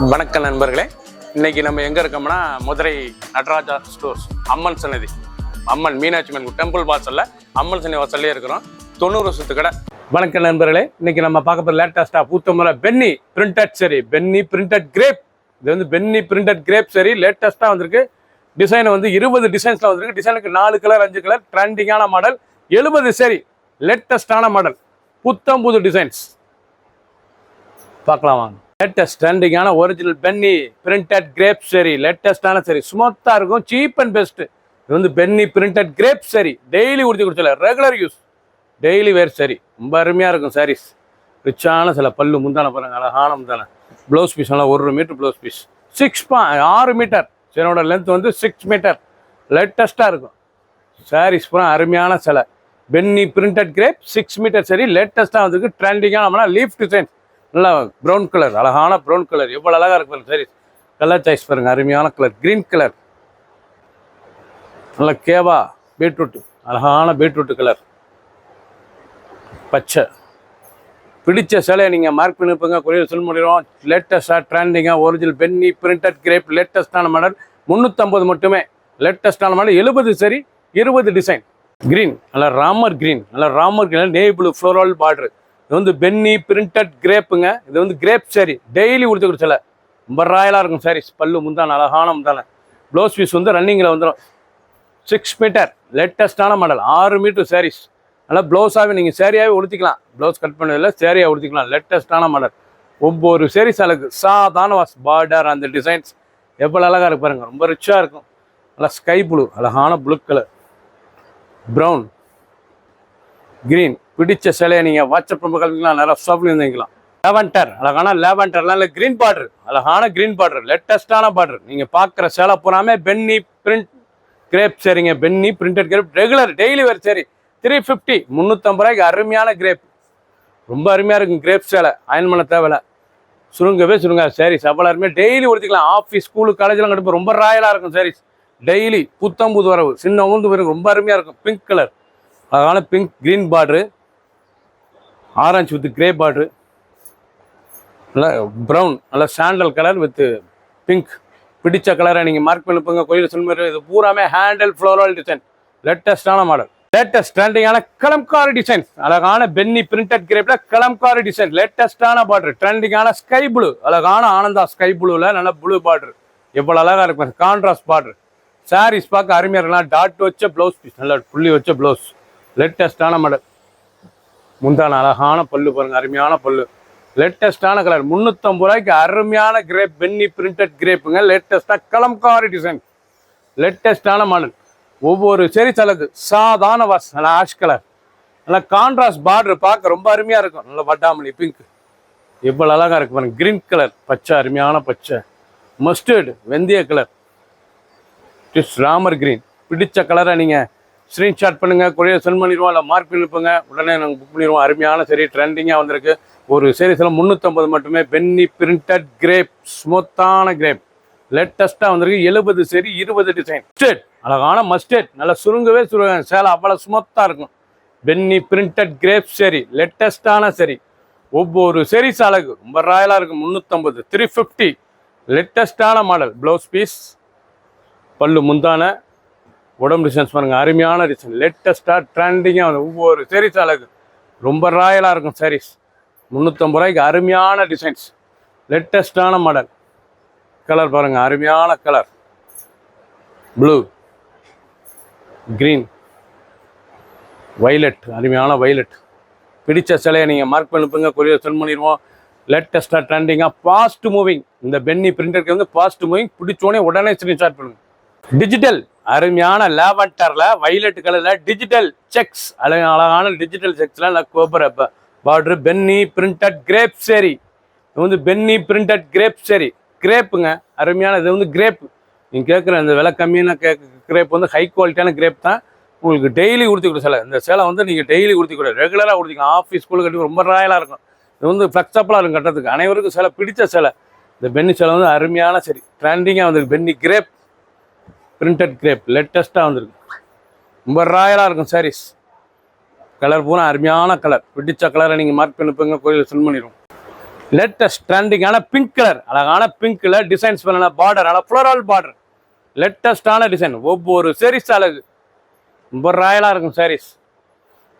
வணக்கம் நண்பர்களே, இன்னைக்கு நம்ம எங்க இருக்கோம்னா மதுரை நடராஜா ஸ்டோர்ஸ் அம்மன் சன்னதி, அம்மன் மீனாட்சி அம்மன் டெம்பிள் வாசல்ல அம்மன் சன்னதி வாசல்லே இருக்கிறோம். 90 வருஷத்து கடை. வணக்கம் நண்பர்களே, இன்னைக்கு நம்ம பார்க்க போகிற லேட்டஸ்டா பூத்தமலை பென்னி பிரிண்டட் சரி, பென்னி பிரிண்டட் கிரேப். இது வந்து பென்னி பிரிண்டட் கிரேப் சரி லேட்டஸ்டா வந்திருக்கு. டிசைன் வந்து 20 டிசைன்ஸ்ல வந்திருக்கு. டிசைனுக்கு 4 கலர் 5 கலர், ட்ரெண்டிங்கான மாடல். 70 சரி லேட்டஸ்டான மாடல், புத்தம் புது டிசைன்ஸ் பார்க்கலாம் வாங்க. லேட்டஸ்ட் ட்ரெண்டிங்கான ஒரிஜினல் பென்னி பிரிண்டட் கிரேப் சரி, லேட்டஸ்டான சரி, ஸ்மூத்தாக இருக்கும், சீப் அண்ட் பெஸ்ட். இது வந்து பென்னி பிரிண்டட் கிரேப் சரி, டெய்லி உடுத்தி கொடுத்தல, ரெகுலர் யூஸ், டெய்லி வேர் சரி, ரொம்ப அருமையாக இருக்கும் சாரீஸ். ரிச்சான சில பல்லு முந்தான பாருங்க, அழகான முந்தான. ப்ளவுஸ் பீஸ் நல்லா 1 மீட்டர் ப்ளவுஸ் பீஸ், 6 மீட்டர். சிலோட லென்த் வந்து 6 மீட்டர். லேட்டஸ்ட்டாக இருக்கும் சாரீஸ் பூரா, அருமையான சிலை. பென்னி பிரிண்டட் கிரேப் 6 மீட்டர் சரி, லேட்டஸ்ட்டாக வந்துருக்கு. ட்ரெண்டிங்காக நம்மளா லீஃப் டிசைன், நல்லா ப்ரௌன் கலர், அழகான ப்ரௌன் கலர், எவ்வளோ அழகாக இருக்கு சரி. கலர் சாய்ஸ் பாருங்க, அருமையான கலர், கிரீன் கலர், நல்லா கேவா பீட்ரூட், அழகான பீட்ரூட் கலர், பச்சை. பிடிச்ச சிலையை நீங்கள் மார்க் பண்ணிப்போங்க, கொரியர் சொல்ல முடியும். லேட்டஸ்டாக ட்ரெண்டிங்காக ஒரிஜினல் பென்னி பிரிண்டட் கிரேப், லேட்டஸ்டான மாடல், 350 மட்டுமே. லேட்டஸ்டான மாடல், 70 சரி, 20 டிசைன். கிரீன், நல்லா ராமர் கிரீன், நல்லா Ramar green, navy blue floral border. இது வந்து பென்னி பிரிண்டட் கிரேப்புங்க. இது வந்து கிரேப் சரி, டெய்லி உடுத்தி கொடுச்சல, ரொம்ப ராயலாக இருக்கும் சாரீஸ். பல்லு முந்தான, அழகான முந்தான. ப்ளவுஸ் பீஸ் வந்து ரன்னிங்கில் வந்துடும். 6 மீட்டர், லேட்டஸ்டான மாடல், 6 மீட்டர் சாரீஸ். நல்லா ப்ளவுஸாகவே நீங்கள் சேரியாகவே உடுத்திக்கலாம். ப்ளவுஸ் கட் பண்ணதில்லை, சேரியாக உடுத்திக்கலாம். லேட்டஸ்டான மாடல். ஒவ்வொரு சாரீஸ் அழகு, சாதாரண வாஸ் பார்டர், அந்த டிசைன்ஸ் எவ்வளோ அழகாக இருக்கு பாருங்க, ரொம்ப ரிச்சாக இருக்கும். நல்லா ஸ்கை ப்ளூ, அழகான ப்ளூ கலர், ப்ரௌன், கிரீன். பிடிச்ச சிலையை நீங்கள் வாட்ஸ்அப் கல்விக்கலாம், நிறைய ஷாப்ல இருந்துக்கலாம். லேவண்டர், அழகான லேவண்டர்லாம் இல்லை, கிரீன் பார்டர், அழகான கிரீன் பார்டர், லேட்டஸ்டான பார்டர். நீங்கள் பார்க்குற சேலை பூராமே பென்னி பிரிண்ட் கிரேப் சரிங்க. Penny printed crepe, regular daily wear சரி, 350, 350 ரூபாய்க்கு அருமையான கிரேப், ரொம்ப அருமையாக இருக்கும். கிரேப் சேலை அயன் பண்ண தேவையில்ல, சுருங்கவே சுருங்காது சாரீஸ். அவ்வளோ அருமையாக டெய்லி உடுத்திக்கலாம். ஆஃபீஸ், ஸ்கூலு, காலேஜெலாம் கண்டிப்பாக ரொம்ப ராயலாக இருக்கும் சாரீஸ். டெய்லி புத்தம் புது வரவு, சின்ன ஊந்து வரும், ரொம்ப அருமையாக இருக்கும். பிங்க் கலர், அழகான பிங்க் கிரீன் பார்டரு, ஆரஞ்சு வித் கிரே பார்டரு, நல்லா ப்ரௌன், நல்லா சாண்டல் கலர் வித் பிங்க். பிடிச்ச கலரை நீங்கள் மார்க் பண்ணிப்போங்க, கோயில் சொல்லுமாரி. இது பூராமே ஹேண்டல் ஃப்ளோரல் டிசைன், லேட்டஸ்டான மாடல். லேட்டஸ்ட் ட்ரெண்டிங்கான கலம்காரி டிசைன், அழகான பென்னி பிரிண்டட் கிரேப்ல கலம்காரி டிசைன், லேட்டஸ்டான பார்டர். ட்ரெண்டிங்கான ஸ்கை ப்ளூ, அழகான ஆனந்தா ஸ்கை ப்ளூவில் நல்ல ப்ளூ பார்டர், எவ்வளோ அழகாக இருக்கும். Contrast border. சாரீஸ் பார்க்க அருமையாக இருக்கலாம். டாட் வச்ச ப்ளவுஸ் பீஸ், நல்லா புள்ளி வச்ச ப்ளவுஸ், லேட்டஸ்டான மாடல். முந்தான அழகான பல்லு பாருங்க, அருமையான பல்லு, லேட்டஸ்டான கலர். 350 ரூபாய்க்கு அருமையான கிரேப், பென்னி பிரிண்டட் கிரேப்புங்க. லேட்டஸ்டாக கலம்காரி டிசைன், லேட்டஸ்டான மாடல். ஒவ்வொரு சரி அழகு, சாதாரண வாஸ், நல்லா ஆஷ் கலர், நல்லா கான்ட்ராஸ்ட் பார்டர், பார்க்க ரொம்ப அருமையாக இருக்கும். நல்லா வட்டாமல்லி பிங்க், எவ்வளோ அழகாக இருக்கு பாருங்க. கிரீன் கலர், பச்சை, அருமையான பச்சை. மஸ்டர்டு, வெந்தய கலர், ராமர் கிரீன். பிடிச்ச கலரை நீங்கள் ஸ்க்ரீன்ஷாட் பண்ணுங்கள், கொரியர் சென்ட் பண்ணிடுவோம், இல்லை மார்க் பண்ணிப்போங்க, உடனே நாங்கள் புக் பண்ணிடுவோம். அருமையான சரி, ட்ரெண்டிங்காக வந்திருக்கு. ஒரு சீரீஸில் 350 மட்டுமே. பென்னி பிரிண்டட் கிரேப், ஸ்மூத்தான கிரேப், லேட்டஸ்ட்டாக வந்திருக்கு. 70 சரி, 20 டிசைன். மஸ்டர்ட், அழகான மஸ்டர்ட், நல்லா சுருங்கவே சுருங்க சேலை, அவ்வளோ ஸ்மூத்தாக இருக்கும். பென்னி பிரிண்டட் கிரேப் சரி, லேட்டஸ்டான சரி. ஒவ்வொரு சீரீஸ் அழகு, ரொம்ப ராயலாக இருக்கும். 350, 350. லேட்டஸ்டான மாடல். ப்ளவுஸ் பீஸ், பல்லு முந்தான, உடம்பு டிசைன்ஸ் பாருங்க, அருமையான டிசைன், லேட்டஸ்டாக ட்ரெண்டிங்காக வந்து ஒவ்வொரு சீரீஸ் அழகு, ரொம்ப ராயலாக இருக்கும் சாரீஸ். 350 ரூபாய்க்கு அருமையான டிசைன்ஸ், லேட்டஸ்டான மாடல். கலர் பாருங்க, அருமையான கலர், ப்ளூ, கிரீன், வைலட், அருமையான வைலட். பிடிச்ச சிலையை நீங்கள் மார்க் பண்ணிப்போங்க, கொரியர் சென்ட் பண்ணிடுவோம். லேட்டஸ்டாக ட்ரெண்டிங்காக ஃபாஸ்ட் மூவிங். இந்த பென்னி பிரிண்டருக்கு வந்து ஃபாஸ்ட் மூவிங். பிடிச்சோடனே உடனே ஸ்க்ரீன்ஷாட் பண்ணுங்க. டிஜிட்டல், அருமையான லேவண்டர்ல வைலட் கலர்ல டிஜிட்டல் செக்ஸ், அழகான டிஜிட்டல் செக்ஸ்ல கோபுர பார்டர். பென்னி பிரிண்டட் கிரேப் சரி, இது வந்து பென்னி பிரிண்டட் கிரேப் சரி, கிரேப்புங்க, அருமையான. இது வந்து கிரேப், நீங்கள் கேட்குற இந்த விலை கம்மியான கிரேப் வந்து ஹை குவாலிட்டியான கிரேப் தான். உங்களுக்கு டெய்லி உடுத்தி கொடு சேலை. இந்த சேலை வந்து நீங்கள் டெய்லி உடுத்தி கொடு, ரெகுலராக உடுத்திக்கலாம். ஆஃபீஸ் ஸ்கூலு கட்டி ரொம்ப ராயலாக இருக்கும். இது வந்து ஃப்ளெக்ஸபிளாக இருக்கும் கட்டுறதுக்கு. அனைவருக்கும் சேலை, பிடிச்ச சேலை. இந்த பென்னி சேலை வந்து அருமையான சரி, ட்ரெண்டிங்காக வந்துருக்கு. பென்னி கிரேப் பிரிண்டட் கிரேப், லேட்டஸ்ட்டாக வந்திருக்கு, ரொம்ப ராயலாக இருக்கும் சாரீஸ். கலர் பூரா அருமையான கலர். பிடிச்ச கலரை நீங்கள் மார்க் பண்ணிப்போங்க, கோயிலில் சென்ட் பண்ணிடுவோம். லேட்டஸ்ட் ட்ரெண்டிங்கான பிங்க் கலர், அழகான பிங்க் கலர் டிசைன்ஸ் பண்ண பார்டர், அழகான ஃப்ளோரல் பார்டர், லேட்டஸ்டான டிசைன். ஒவ்வொரு சாரீஸ் அழகு ரொம்ப ராயலாக இருக்கும் சாரீஸ்.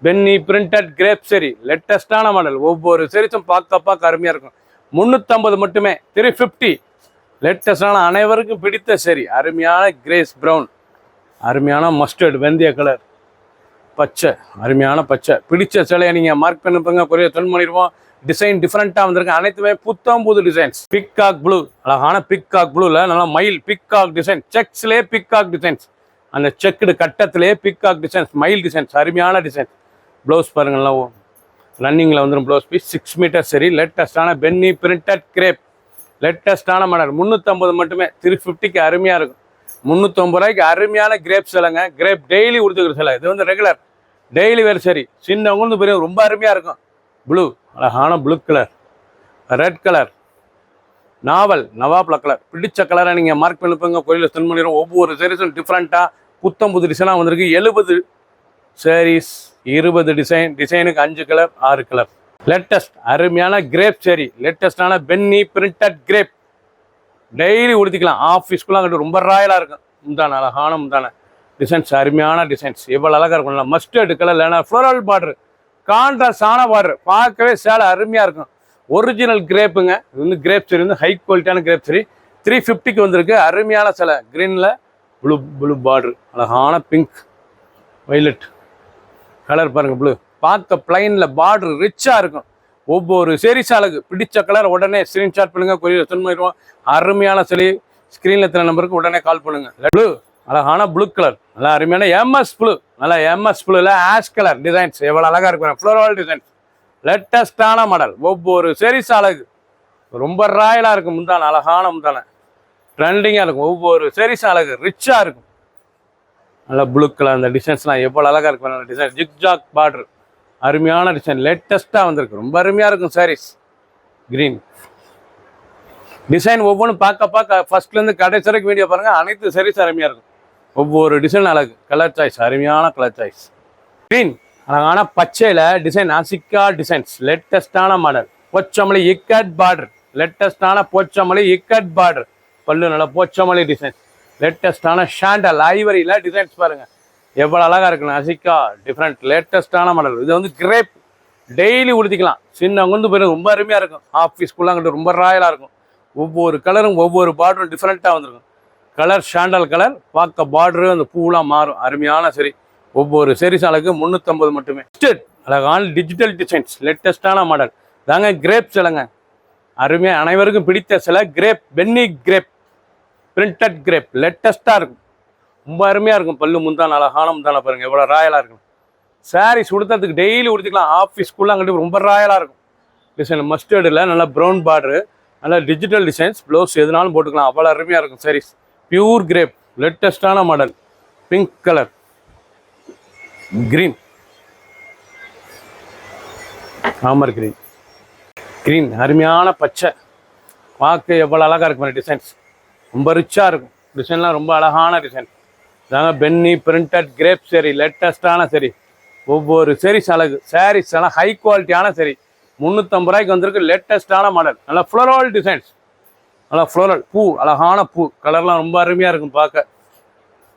பென்னி பிரிண்டட் கிரேப் சரி, லேட்டஸ்டான மாடல். ஒவ்வொரு சாரீஸும் பார்க்க அருமையாக இருக்கும். 350 மட்டுமே, 350. லேட்டஸ்டான அனைவருக்கும் பிடித்த சரி, அருமையான கிரேஸ் ப்ரௌன், அருமையான மஸ்டர்ட் வெந்தய கலர், பச்சை, அருமையான பச்சை. பிடிச்ச சிலையை நீங்கள் மார்க் பண்ணிப்பங்க, கொரியர் சென்ட் பண்ணிடுவோம். டிசைன் டிஃப்ரெண்ட்டாக வந்திருக்கு, அனைத்துமே புத்தம் புது டிசைன்ஸ். பிக்காக் ப்ளூ, அழகான பிக்காக் ப்ளூவில் நல்லா மயில் பிக்காக் டிசைன், செக்ஸ்லேயே பிக்காக் டிசைன்ஸ், அந்த செக்குடு கட்டத்திலே பிக்காக் டிசைன்ஸ், மயில் டிசைன்ஸ், அருமையான டிசைன். ப்ளவுஸ் பாருங்கள்லாம் ரன்னிங்கில் வந்துடும் ப்ளவுஸ் பீஸ். 6 மீட்டர் சரி, லேட்டஸ்டான பென்னி பிரிண்டட் கிரேப், லேட்டஸ்டான மாடல். 350 மட்டுமே, 350க்கு அருமையாக இருக்கும். 350 ரூபாய்க்கு அருமையான கிரேப் சிலைங்க. கிரேப் டெய்லி கொடுத்துக்கிற சிலை, இது வந்து ரெகுலர் டெய்லி வேறு சரி. சின்னவங்க பெரிய ரொம்ப அருமையாக இருக்கும். ப்ளூ, அழகான ப்ளூ கலர், ரெட் கலர், நாவல் நவாப்ல கலர். பிடிச்ச கலரை நீங்கள் மார்க் பண்ணிப்பங்க, கோயிலில் சென்ட் பண்ணிடுவோம். ஒவ்வொரு சாரீஸும் டிஃப்ரெண்ட்டாக புத்தம் புது டிசைனாக வந்திருக்கு. 70 சாரீஸ், 20 டிசைனுக்கு 5 கலர் 6 கலர். லேட்டஸ்ட் அருமையான கிரேப் சரி, லேட்டஸ்டான பென்னி பிரிண்டட் கிரேப், டெய்லி உடுத்திக்கலாம். ஆஃபீஸ்க்குலாம் அங்கிட்டு ரொம்ப ராயலாக இருக்கும். முந்தான அழகான முந்தான டிசைன்ஸ், அருமையான டிசைன்ஸ், எவ்வளோ அழகாக இருக்கும். மஸ்டர்டு கலர் இல்லைனா ஃப்ளோரல் பார்டர், கான்ட்ராஸ்டான பார்டர், பார்க்கவே சேலை அருமையாக இருக்கும். ஒரிஜினல் கிரேப்புங்க. இது வந்து கிரேப் சரி, வந்து ஹை குவாலிட்டியான கிரேப் சரி. 350க்கு வந்திருக்கு. அருமையான சிலை, க்ரீனில் ப்ளூ பார்டர், அழகான பிங்க் வைலட் கலர் பாருங்கள். ப்ளூ பார்க்க பிளைனில் பார்டர் ரிச்சாக இருக்கும். ஒவ்வொரு சேரீஸ் அழகு. பிடிச்ச கலர் உடனே ஸ்க்ரீன்ஷாட் பண்ணுங்கள், கொரியர் சென்ட் பண்ணிடுவோம். அருமையான சிலை, ஸ்க்ரீனில் எத்தனை நம்பருக்கு உடனே கால் பண்ணுங்கள். ப்ளூ, அழகான ப்ளூ கலர், நல்லா அருமையான எம்எஸ் ப்ளூ, நல்லா எம்எஸ் ப்ளூவில் ஆஷ் கலர் டிசைன்ஸ், எவ்வளோ அழகாக இருக்கும். ஃப்ளோரல் டிசைன்ஸ், லேட்டஸ்டான மாடல். ஒவ்வொரு சாரீஸ் அழகு ரொம்ப ராயலாக இருக்கும். முந்தான அழகான முந்தான ட்ரெண்டிங்காக இருக்கும். ஒவ்வொரு சாரீஸ் அழகு ரிச்சாக இருக்கும். நல்லா ப்ளூ கலர், அந்த டிசைன்ஸ்லாம் எவ்வளோ அழகாக இருக்கும். நல்ல டிசைன், ஜிக்ஜாக் பார்டர், அருமையான டிசைன், லேட்டஸ்ட்டாக வந்திருக்கு. ரொம்ப அருமையாக இருக்கும் சாரீஸ். க்ரீன் டிசைன் ஒவ்வொன்றும் பார்க்க ஃபர்ஸ்ட்லேருந்து கடைசி வரைக்கும் வீடியோ பாருங்கள். அனைத்து சாரீஸ் அருமையாக இருக்கும். ஒவ்வொரு டிசைன் அழகு. கலர் சாய்ஸ், அருமையான கலர் சாய்ஸ். க்ரீன், அழகான பச்சையில் டிசைன், ஆசிக்கா டிசைன்ஸ், லேட்டஸ்டான மாடல். போச்சமல்லி இக்கட் பார்டர், லேட்டஸ்டான போச்சமல்லி இக்கட் பார்டர், பல்லு நல்லா போச்சமல்லி டிசைன், லேட்டஸ்டான ஷாண்டல் ஐவரியில் டிசைன்ஸ் பாருங்கள் எவ்வளோ அழகாக இருக்குன்னு. அசிக்கா டிஃப்ரெண்ட், லேட்டஸ்டான மாடல். இது வந்து கிரேப், டெய்லி உடுத்திக்கலாம். சின்னவங்க வந்து போய் ரொம்ப அருமையாக இருக்கும். ஆஃபீஸ்க்குள்ளாங்கிட்ட ரொம்ப ராயலாக இருக்கும். ஒவ்வொரு கலரும் ஒவ்வொரு பார்டரும் டிஃப்ரெண்ட்டாக வந்துருக்கும். கலர் ஷாண்டல் கலர், பார்க்க பார்டரு அந்த பூலாம் மாறும். அருமையான சரி. ஒவ்வொரு சாரீஸ் அழகு 350 மட்டுமே. அழகான டிஜிட்டல் டிசைன்ஸ், லேட்டஸ்டான மாடல் தாங்க. கிரேப் சிலைங்க, அருமையாக அனைவருக்கும் பிடித்த சிலை. Crepe, penny crepe printed crepe, லேட்டஸ்ட்டாக இருக்கும். ரொம்ப அருமையாக இருக்கும். பல்லு முந்தான அழகான முந்தான பாருங்கள் எவ்வளோ ராயலாக இருக்கும். சாரீஸ் உடுத்துறதுக்கு டெய்லி உடுத்திக்கலாம். ஆஃபீஸ்க்குள்ளே அங்கிட்டு ரொம்ப ராயலாக இருக்கும். டிசைன் மஸ்டர்டில் நல்லா ப்ரௌன் பார்டரு, நல்லா டிஜிட்டல் டிசைன்ஸ், ப்ளவுஸ் எதுனாலும் போட்டுக்கலாம். அவ்வளோ அருமையாக இருக்கும் சாரீஸ். பியூர் கிரேப், லேட்டஸ்டான மாடல். பிங்க் கலர், கிரீன், ஆமர் கிரீன், கிரீன், அருமையான பச்சை, பார்க்க எவ்வளோ அழகாக இருக்கும். டிசைன்ஸ் ரொம்ப ரிச்சாக இருக்கும். டிசைன்லாம் ரொம்ப அழகான டிசைன் தாங்க. பென்னி பிரிண்டட் கிரேப் சரி, லேட்டஸ்டான சரி. ஒவ்வொரு சாரீஸ் அழகு. சாரீஸ் எல்லாம் ஹை குவாலிட்டியான சரி. 350 ரூபாய்க்கு வந்திருக்கு. லேட்டஸ்டான மாடல், நல்லா ஃப்ளோரல் டிசைன்ஸ், நல்லா ஃப்ளோரல் பூ, அழகான பூ கலர்லாம் ரொம்ப அருமையாக இருக்கும் பார்க்க.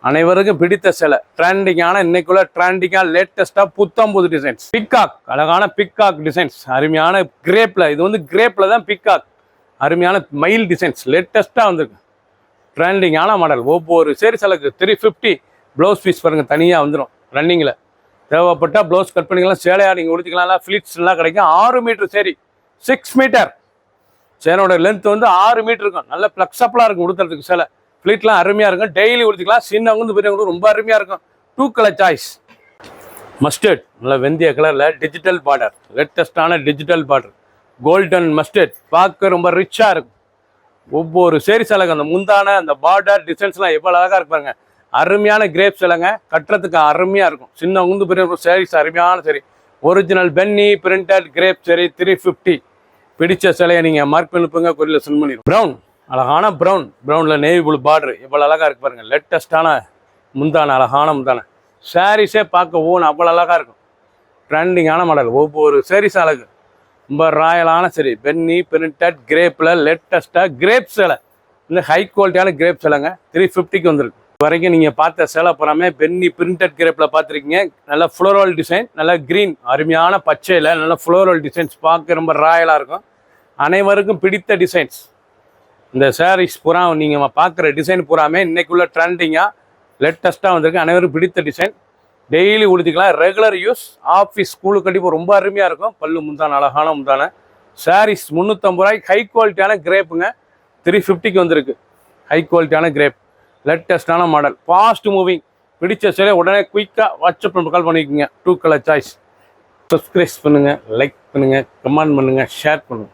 அனைவருக்கும் பிடித்த சிலை, ட்ரெண்டிங்கான இன்னைக்குள்ள ட்ரெண்டிங்காக லேட்டஸ்ட்டாக புத்தம்புது டிசைன்ஸ். பிக்காக், அழகான பிக்காக் டிசைன்ஸ், அருமையான கிரேப்பில். இது வந்து கிரேப்பில் தான் பிக்காக், அருமையான மயில் டிசைன்ஸ், லேட்டஸ்ட்டாக வந்திருக்கு. ட்ரெண்டிங்கான மாடல். ஒவ்வொரு சாரீஸ் அழகு. 350. ப்ளவுஸ் பீஸ் பாருங்கள் தனியாக வந்துடும். ரன்னிங்கில் தேவைப்பட்டால் ப்ளவுஸ் கட் பண்ணிக்கலாம். சேலையாக நீங்கள் உடுத்திக்கலாம். ஃப்ளீட்ஸ்லாம் கிடைக்கும். 6 மீட்டர் சரி, 6 மீட்டர் சேனோட லென்த் வந்து 6 மீட்டர் இருக்கும். நல்ல ஃப்ளெக்ஸபிளாக இருக்கும் உடுத்துறதுக்கு. சேலை ஃப்ளீட்லாம் அருமையாக இருக்கும். டெய்லி உடுத்திக்கலாம். சின்னவங்க வந்து பெரியவங்க ரொம்ப அருமையாக இருக்கும். 2 கலர் சாய்ஸ். மஸ்டர்ட், நல்லா வெந்தய கலரில் டிஜிட்டல் பார்டர், லேட்டஸ்டான டிஜிட்டல் பார்டர், கோல்டன் மஸ்டர்ட், பார்க்க ரொம்ப ரிச்சாக இருக்கும். ஒவ்வொரு சாரீஸ் அழகு. அந்த முந்தான அந்த பார்டர் டிசைன்ஸ்லாம் எவ்வளோ அழகாக இருப்பாங்க. அருமையான கிரேப் சிலைங்க. கட்டுறதுக்கு அருமையாக இருக்கும். சின்னவங்க வந்து பெரிய சாரீஸ் அருமையான சரி. ஒரிஜினல் பென்னி பிரிண்டட் கிரேப் சரி, 350. பிடிச்ச சிலையை நீங்கள் மார்க் பண்ணிப்பங்க, கொரியரில் சென்ட் பண்ணிடுவோம். ப்ரௌன், அழகான ப்ரௌனில் நேவி ப்ளூ பார்டர் எவ்வளோ அழகாக இருக்கு பாருங்கள். லேட்டஸ்டான முந்தான, அழகான முந்தான. சாரீஸே பார்க்க அவ்வளோ அழகாக இருக்கும். ட்ரெண்டிங்கான மாடல். ஒவ்வொரு சாரீஸ் அழகு. ரொம்ப ராயலான சரி பென்னி பிரிண்டட் கிரேப்பில் லேட்டஸ்ட்டாக கிரேப் சேலை. இந்த ஹை குவாலிட்டியான கிரேப் சேலைங்க 350க்கு வந்துருக்கு. வரைக்கும் நீங்கள் பார்த்த சேலை புறாமே பென்னி பிரிண்டட் கிரேப்பில் பார்த்துருக்கீங்க. நல்ல ஃப்ளோரல் டிசைன், நல்ல க்ரீன், அருமையான பச்சையில் நல்ல ஃப்ளோரல் டிசைன்ஸ் பார்க்க ரொம்ப ராயலாக இருக்கும். அனைவருக்கும் பிடித்த டிசைன்ஸ். இந்த சாரீஸ் பூரா நீங்கள் பார்க்குற டிசைன் பூராமே இன்றைக்குள்ள ட்ரெண்டிங்காக லேட்டஸ்ட்டாக வந்திருக்கு. அனைவரும் பிடித்த டிசைன். டெய்லி உடுத்திக்கலாம். ரெகுலர் யூஸ், ஆஃபீஸ், ஸ்கூலுக்கு கண்டிப்பாக ரொம்ப அருமையாக இருக்கும். பல்லு முந்தான, அழகான முந்தான சாரீஸ் 350 ரூபாய்க்கு ஹை குவாலிட்டியான கிரேப்புங்க. 350க்கு வந்திருக்கு. ஹை குவாலிட்டியான கிரேப், லேட்டஸ்டான மாடல், ஃபாஸ்ட் மூவிங். பிடிச்ச சேலை உடனே குயிக்காக வாட்ஸ்அப் கால் பண்ணிக்கோங்க. 2 கலர் சாய்ஸ். சப்ஸ்கிரைப் பண்ணுங்கள், லைக் பண்ணுங்கள், கமெண்ட் பண்ணுங்கள், ஷேர் பண்ணுங்கள்.